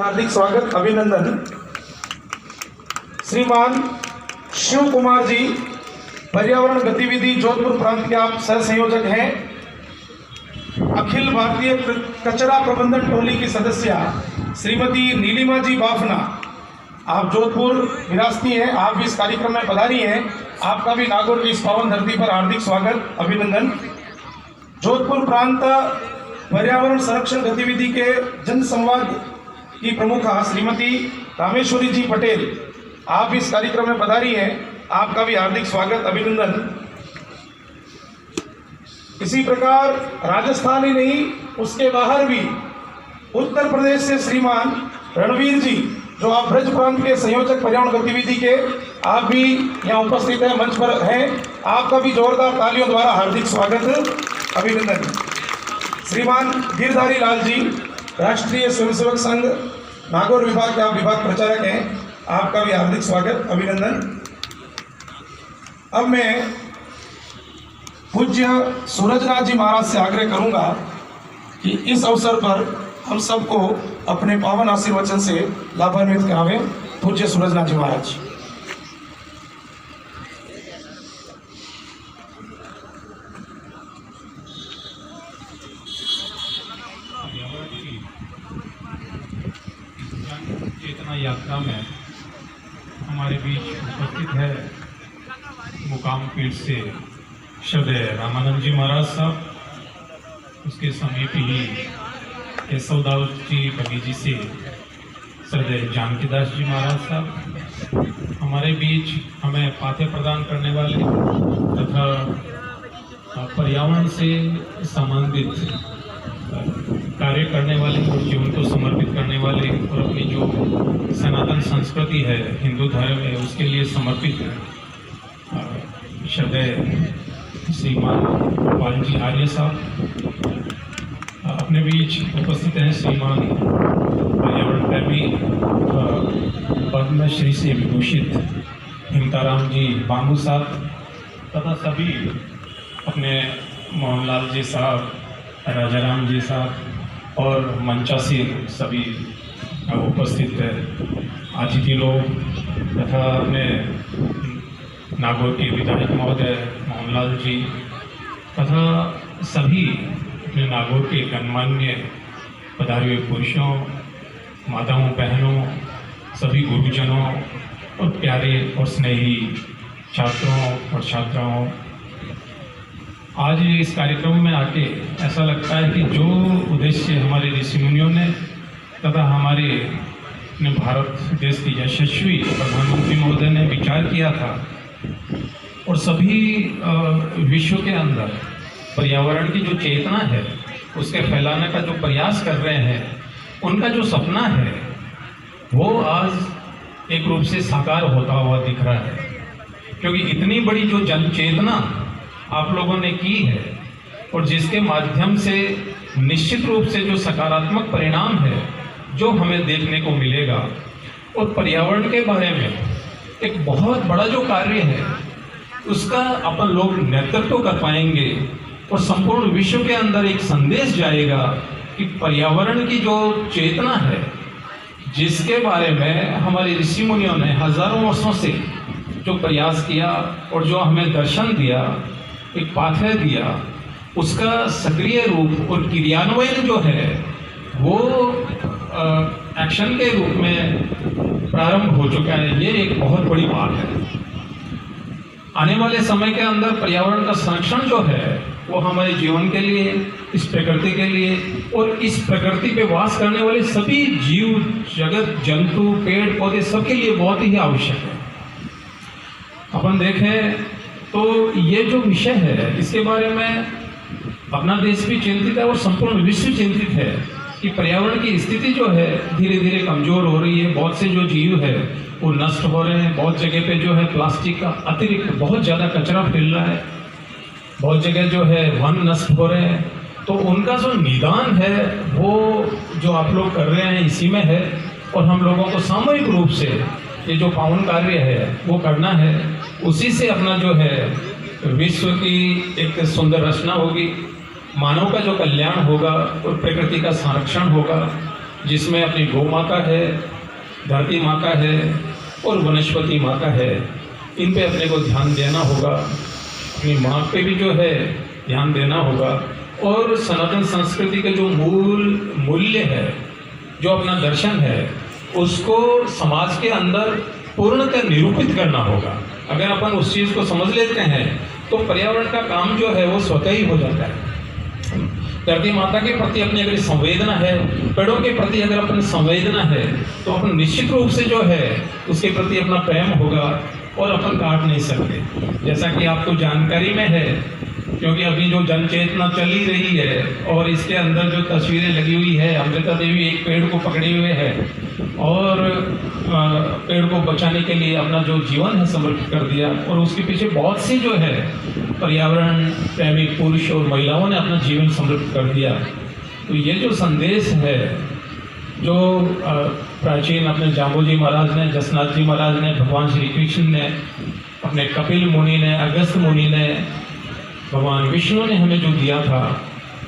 हार्दिक स्वागत अभिनंदन। श्रीमान शिव कुमार जी, पर्यावरण गतिविधि जोधपुर प्रांत के आप सह संयोजक हैं। अखिल भारतीय कचरा प्रबंधन टोली की सदस्य श्रीमती नीलिमा जी बाफना, आप जोधपुर विरासती हैं, आप भी इस कार्यक्रम में पधारी हैं। आपका भी नागौर की इस पावन धरती पर हार्दिक स्वागत अभिनंदन। जोधपुर प्रांत पर्यावरण संरक्षण गतिविधि के जन संवाद की प्रमुखा श्रीमती रामेश्वरी जी पटेल, आप इस कार्यक्रम में पधारी हैं। आपका भी हार्दिक स्वागत अभिनंदन। इसी प्रकार राजस्थान ही नहीं, उसके बाहर भी उत्तर प्रदेश से श्रीमान रणवीर जी, जो आप ब्रज प्रांत के संयोजक पर्यावरण गतिविधि के, आप भी यहाँ उपस्थित हैं, मंच पर हैं। आपका भी जोरदार तालियों द्वारा हार्दिक स्वागत अभिनंदन। श्रीमान गिरधारी लाल जी, राष्ट्रीय स्वयंसेवक संघ नागौर विभाग के आप विभाग प्रचारक हैं, आपका भी हार्दिक स्वागत अभिनंदन। अब मैं पूज्य सूरजनाथ जी महाराज से आग्रह करूंगा कि इस अवसर पर हम सबको अपने पावन आशीर्वचन से लाभान्वित करावें। पूज्य सूरजनाथ जी महाराज। चेतना यात्रा में हमारे बीच उपस्थित है मुकाम पीठ से श्रद्धेय रामानंद जी महाराज साहब, उसके समीप ही केशवदास जी बगीची से श्रद्धेय जानकीदास जी महाराज साहब, हमारे बीच हमें पाथ्य प्रदान करने वाले तथा पर्यावरण से संबंधित कार्य करने वाले और जीवन को समर्पित करने वाले और अपनी जो सनातन संस्कृति है, हिंदू धर्म है, उसके लिए समर्पित श्रद्धेय श्रीमान गोपाल जी आर्य साहब, अपने बीच उपस्थित हैं श्रीमान पर्यावरण प्रेमी पद्मश्री से विभूषित हिमताराम जी बांगू साहब तथा सभी अपने मोहनलाल जी साहब, राजाराम जी साहब और मंचासीन सभी उपस्थित अतिथि लोग तथा अपने नागौर के विधायक महोदय मोहनलाल जी तथा सभी अपने नागौर के गणमान्य पधारे हुए पुरुषों, माताओं, बहनों, सभी गुरुजनों और प्यारे और स्नेही छात्रों और छात्राओं, आज इस कार्यक्रम में आके ऐसा लगता है कि जो उद्देश्य हमारे ऋषि मुनियों ने तथा हमारे अपने भारत देश की यशस्वी प्रधानमंत्री महोदय ने विचार किया था और सभी विश्व के अंदर पर्यावरण की जो चेतना है उसके फैलाने का जो प्रयास कर रहे हैं, उनका जो सपना है वो आज एक रूप से साकार होता हुआ दिख रहा है। क्योंकि इतनी बड़ी जो जन चेतना आप लोगों ने की है और जिसके माध्यम से निश्चित रूप से जो सकारात्मक परिणाम है जो हमें देखने को मिलेगा, और पर्यावरण के बारे में एक बहुत बड़ा जो कार्य है उसका अपन लोग नेतृत्व कर पाएंगे और संपूर्ण विश्व के अंदर एक संदेश जाएगा कि पर्यावरण की जो चेतना है, जिसके बारे में हमारे ऋषि मुनियों ने हजारों वर्षों से जो प्रयास किया और जो हमें दर्शन दिया, एक पाथेय दिया, उसका सक्रिय रूप और क्रियान्वयन जो है वो एक्शन के रूप में प्रारंभ हो चुका है। ये एक बहुत बड़ी बात है। आने वाले समय के अंदर पर्यावरण का संरक्षण जो है वो हमारे जीवन के लिए, इस प्रकृति के लिए और इस प्रकृति पे वास करने वाले सभी जीव जगत, जंतु, पेड़ पौधे सबके लिए बहुत ही आवश्यक है। अपन देखें तो ये जो विषय है इसके बारे में अपना देश भी चिंतित है और संपूर्ण विश्व चिंतित है कि पर्यावरण की स्थिति जो है धीरे धीरे कमजोर हो रही है। बहुत से जो जीव है वो नष्ट हो रहे हैं। बहुत जगह पे जो है प्लास्टिक का अतिरिक्त बहुत ज़्यादा कचरा फैल रहा है। बहुत जगह जो है वन नष्ट हो रहे हैं। तो उनका जो निदान है वो जो आप लोग कर रहे हैं इसी में है, और हम लोगों को सामूहिक रूप से ये जो पावन कार्य है वो करना है। उसी से अपना जो है विश्व की एक सुंदर रचना होगी, मानव का जो कल्याण होगा और प्रकृति का संरक्षण होगा। जिसमें अपनी गौ माता है, धरती माता है और वनस्पति माता है। इन पे अपने को ध्यान देना होगा, अपनी माँ पे भी जो है ध्यान देना होगा, और सनातन संस्कृति के जो मूल्य है, जो अपना दर्शन है, उसको समाज के अंदर पूर्णतः निरूपित करना होगा। अगर अपन उस चीज़ को समझ लेते हैं तो पर्यावरण का काम जो है वो स्वतः ही हो जाता है। धरती माता के प्रति अपनी अगर संवेदना है, पेड़ों के प्रति अगर अपनी संवेदना है, तो अपन निश्चित रूप से जो है उसके प्रति अपना प्रेम होगा और अपन काट नहीं सकते। जैसा कि आपको जानकारी में है, क्योंकि अभी जो जन चेतना चली रही है और इसके अंदर जो तस्वीरें लगी हुई है, अमृता देवी एक पेड़ को पकड़े हुए है और पेड़ को बचाने के लिए अपना जो जीवन है समर्पित कर दिया, और उसके पीछे बहुत सी जो है पर्यावरण प्रेमी पुरुष और महिलाओं ने अपना जीवन समर्पित कर दिया। तो ये जो संदेश है, जो प्राचीन अपने जाम्बोजी महाराज ने, जसनाथ जी महाराज ने, भगवान श्री कृष्ण ने, अपने कपिल मुनि ने, अगस्त मुनि ने, भगवान विष्णु ने हमें जो दिया था,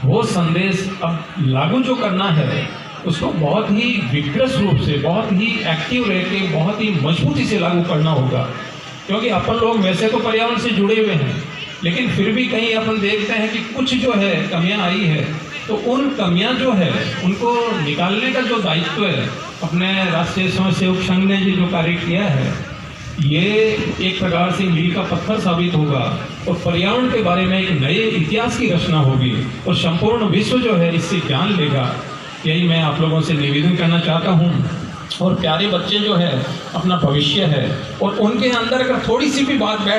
वो संदेश अब लागू जो करना है उसको बहुत ही विग्रस रूप से, बहुत ही एक्टिव रह के, बहुत ही मजबूती से लागू करना होगा। क्योंकि अपन लोग वैसे तो पर्यावरण से जुड़े हुए हैं, लेकिन फिर भी कहीं अपन देखते हैं कि कुछ जो है कमियां आई है, तो उन कमियां जो है उनको निकालने का जो दायित्व है, अपने राष्ट्रीय स्वयंसेवक संघ ने जो कार्य किया है, ये एक प्रकार से मील का पत्थर साबित होगा और पर्यावरण के बारे में एक नए इतिहास की रचना होगी और संपूर्ण विश्व जो है इससे ज्ञान लेगा। यही मैं आप लोगों से निवेदन करना चाहता हूँ। और प्यारे बच्चे जो है अपना भविष्य है, और उनके अंदर अगर थोड़ी सी भी बात बैठ